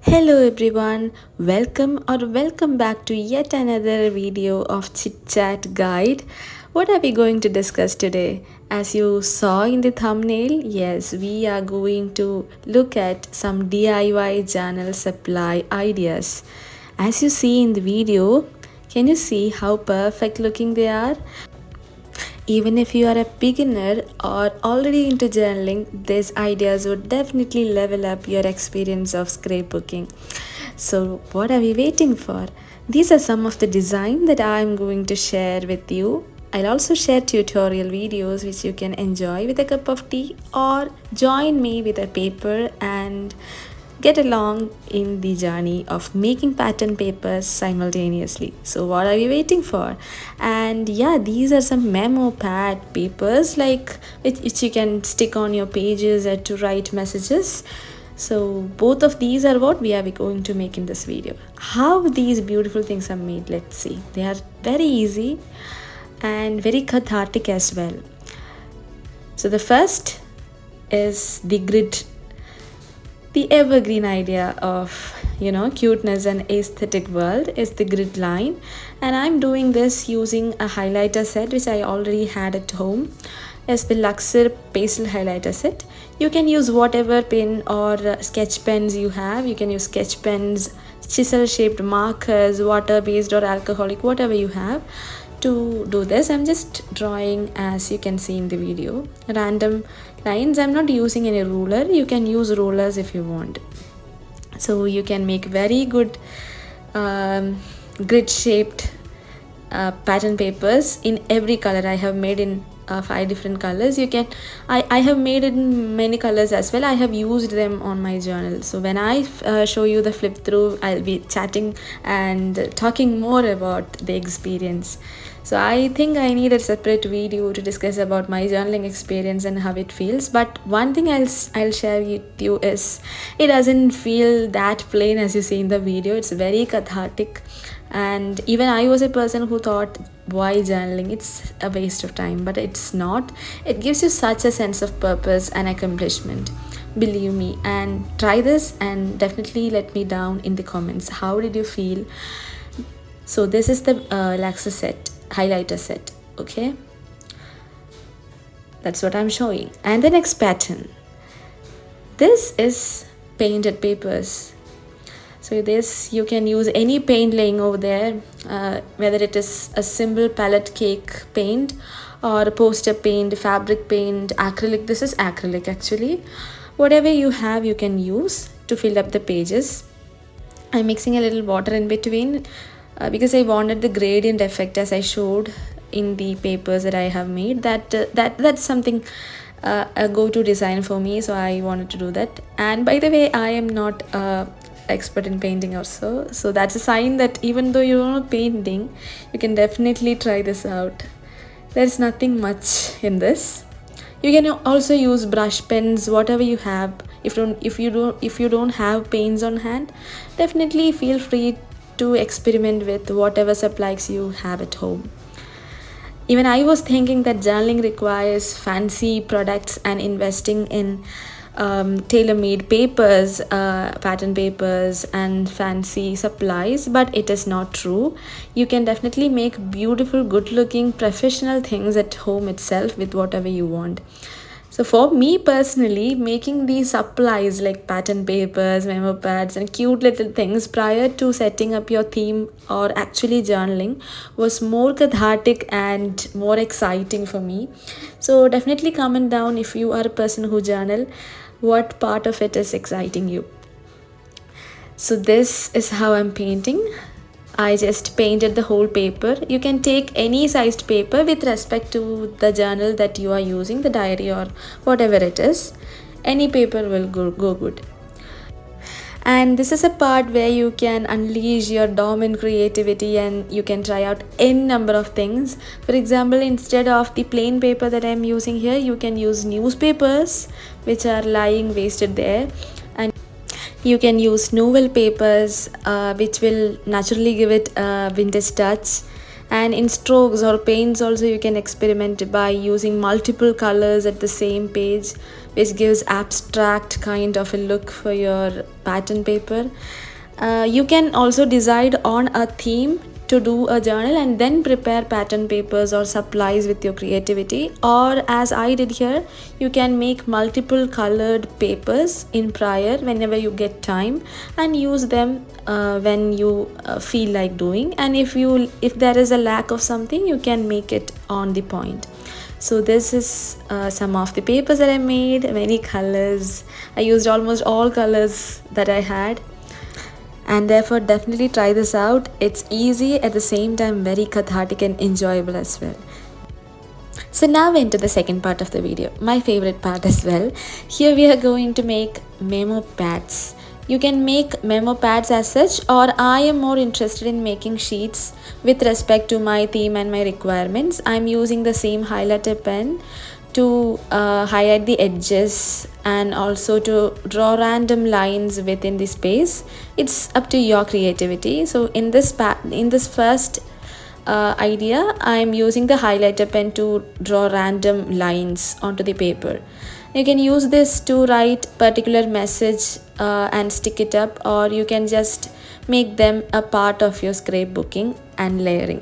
Hello everyone, welcome back to yet another video of Chitchat guide. What are we going to discuss today? As you saw in the thumbnail, yes, we are going to look at some DIY journal supply ideas. As you see in the video, can you see how perfect looking they are? Even if you are a beginner or already into journaling, these ideas would definitely level up your experience of scrapbooking. So, what are we waiting for? These are some of the design that I am going to share with you. I'll also share tutorial videos which you can enjoy with a cup of tea or join me with a paper and get along in the journey of making pattern papers simultaneously. So what are you waiting for? And yeah, these are some memo pad papers like which you can stick on your pages to write messages. So both of these are what we are going to make in this video. How these beautiful things are made, let's see. They are very easy and very cathartic as well. So the first is the grid, the evergreen idea of cuteness and aesthetic world is the grid line, and I'm doing this using a highlighter set which I already had at home. As the Luxor pastel highlighter set, you can use whatever pen or sketch pens you have. You can use sketch pens, chisel shaped markers, water based or alcoholic, whatever you have. To do this, I'm just drawing, as you can see in the video, random lines. I'm not using any ruler. You can use rulers if you want. So you can make very good grid shaped pattern papers in every color. I have made in 5 different colors. I have made it in many colors as well. I have used them on my journal. So when I show you the flip through, I'll be chatting and talking more about the experience. So I think I need a separate video to discuss about my journaling experience and how it feels. But one thing I'll share with you is it doesn't feel that plain as you see in the video. It's very cathartic, and even I was a person who thought, why journaling, it's a waste of time, but it's not. It gives you such a sense of purpose and accomplishment, believe me. And try this and definitely let me down in the comments, how did you feel? So this is the Luxor set, highlighter set. Okay, that's what I'm showing. And the next pattern, this is painted papers. So this, you can use any paint laying over there, whether it is a simple palette cake paint or a poster paint, fabric paint, acrylic. This is acrylic actually. Whatever you have, you can use to fill up the pages. I'm mixing a little water in between because I wanted the gradient effect as I showed in the papers that I have made. That's something a go-to design for me, so I wanted to do that. And by the way, I am not expert in painting also, so that's a sign that even though you're not painting, you can definitely try this out. There's nothing much in this. You can also use brush pens, whatever you have. If you don't have paints on hand, definitely feel free to experiment with whatever supplies you have at home. Even I was thinking that journaling requires fancy products and investing in tailor-made papers, pattern papers and fancy supplies, but it is not true. You can definitely make beautiful, good-looking, professional things at home itself with whatever you want. So for me personally, making these supplies like pattern papers, memo pads and cute little things prior to setting up your theme or actually journaling was more cathartic and more exciting for me. So definitely comment down if you are a person who journal, what part of it is exciting you. So this is how I'm painting. I just painted the whole paper. You can take any sized paper with respect to the journal that you are using, the diary or whatever it is. Any paper will go good. And this is a part where you can unleash your dormant creativity and you can try out any number of things. For example, instead of the plain paper that I'm using here, you can use newspapers which are lying wasted there, and you can use novel papers which will naturally give it a vintage touch. And in strokes or paints also you can experiment by using multiple colors at the same page, which gives abstract kind of a look for your pattern paper. You can also decide on a theme to do a journal and then prepare pattern papers or supplies with your creativity, or as I did here, you can make multiple colored papers in prior whenever you get time and use them when you feel like doing, and if there is a lack of something, you can make it on the point. So this is some of the papers that I made, many colors. I used almost all colors that I had, and therefore definitely try this out. It's easy, at the same time very cathartic and enjoyable as well. So now into the second part of the video, my favorite part as well. Here we are going to make memo pads. You can make memo pads as such, or I am more interested in making sheets with respect to my theme and my requirements. I'm using the same highlighter pen to highlight the edges and also to draw random lines within the space. It's up to your creativity. So in this first idea, I'm using the highlighter pen to draw random lines onto the paper. You can use this to write particular message and stick it up, or you can just make them a part of your scrapbooking and layering.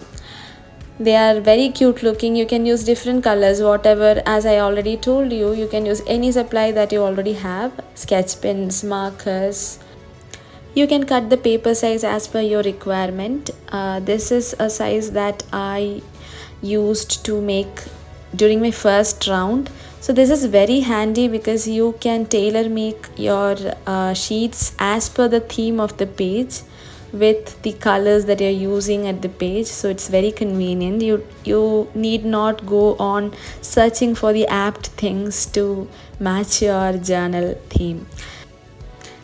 They are very cute looking. You can use different colors, whatever. As I already told you, you can use any supply that you already have, sketch pens, markers. You can cut the paper size as per your requirement. This is a size that I used to make during my first round. So this is very handy because you can tailor make your sheets as per the theme of the page with the colors that you're using at the page. So it's very convenient. You need not go on searching for the apt things to match your journal theme.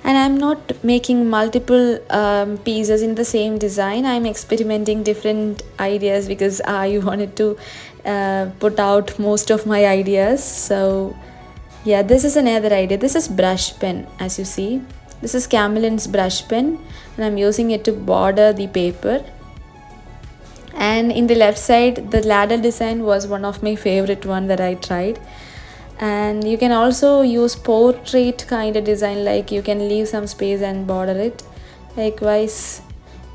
And I'm not making multiple pieces in the same design. I'm experimenting different ideas because I wanted to put out most of my ideas. So yeah, this is another idea. This is brush pen, as you see. This is Camelin's brush pen, and I'm using it to border the paper. And in the left side, the ladder design was one of my favorite one that I tried. And you can also use portrait kind of design, like you can leave some space and border it. Likewise,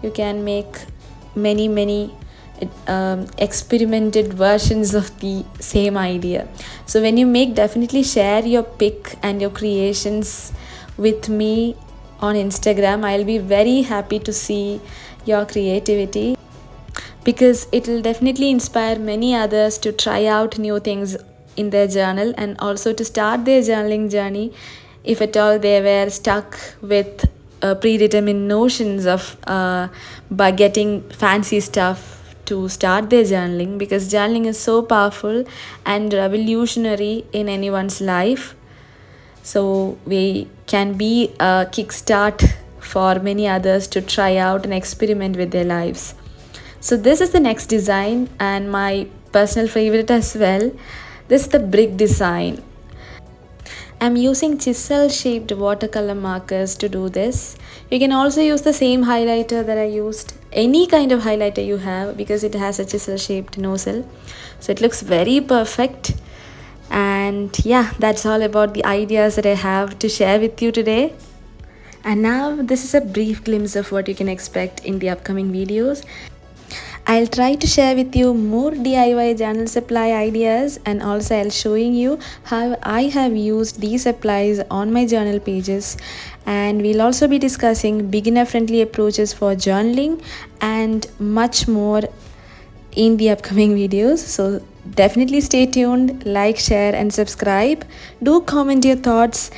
you can make many experimented versions of the same idea. So when you make, definitely share your pic and your creations with me on Instagram. I'll be very happy to see your creativity, because it will definitely inspire many others to try out new things in their journal and also to start their journaling journey, if at all they were stuck with predetermined notions of by getting fancy stuff to start their journaling, because journaling is so powerful and revolutionary in anyone's life. So we can be a kickstart for many others to try out and experiment with their lives. So this is the next design, and my personal favorite as well. This is the brick design. I'm using chisel shaped watercolor markers to do this. You can also use the same highlighter that I used, any kind of highlighter you have, because it has a chisel shaped nozzle. So it looks very perfect. And yeah, that's all about the ideas that I have to share with you today. And now this is a brief glimpse of what you can expect in the upcoming videos. I'll try to share with you more DIY journal supply ideas, and also I'll showing you how I have used these supplies on my journal pages. And we'll also be discussing beginner friendly approaches for journaling and much more in the upcoming videos. So definitely stay tuned, like, share and subscribe. Do comment your thoughts,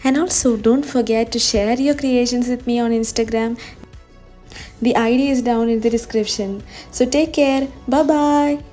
and also don't forget to share your creations with me on Instagram. The ID is down in the description. So take care. Bye bye.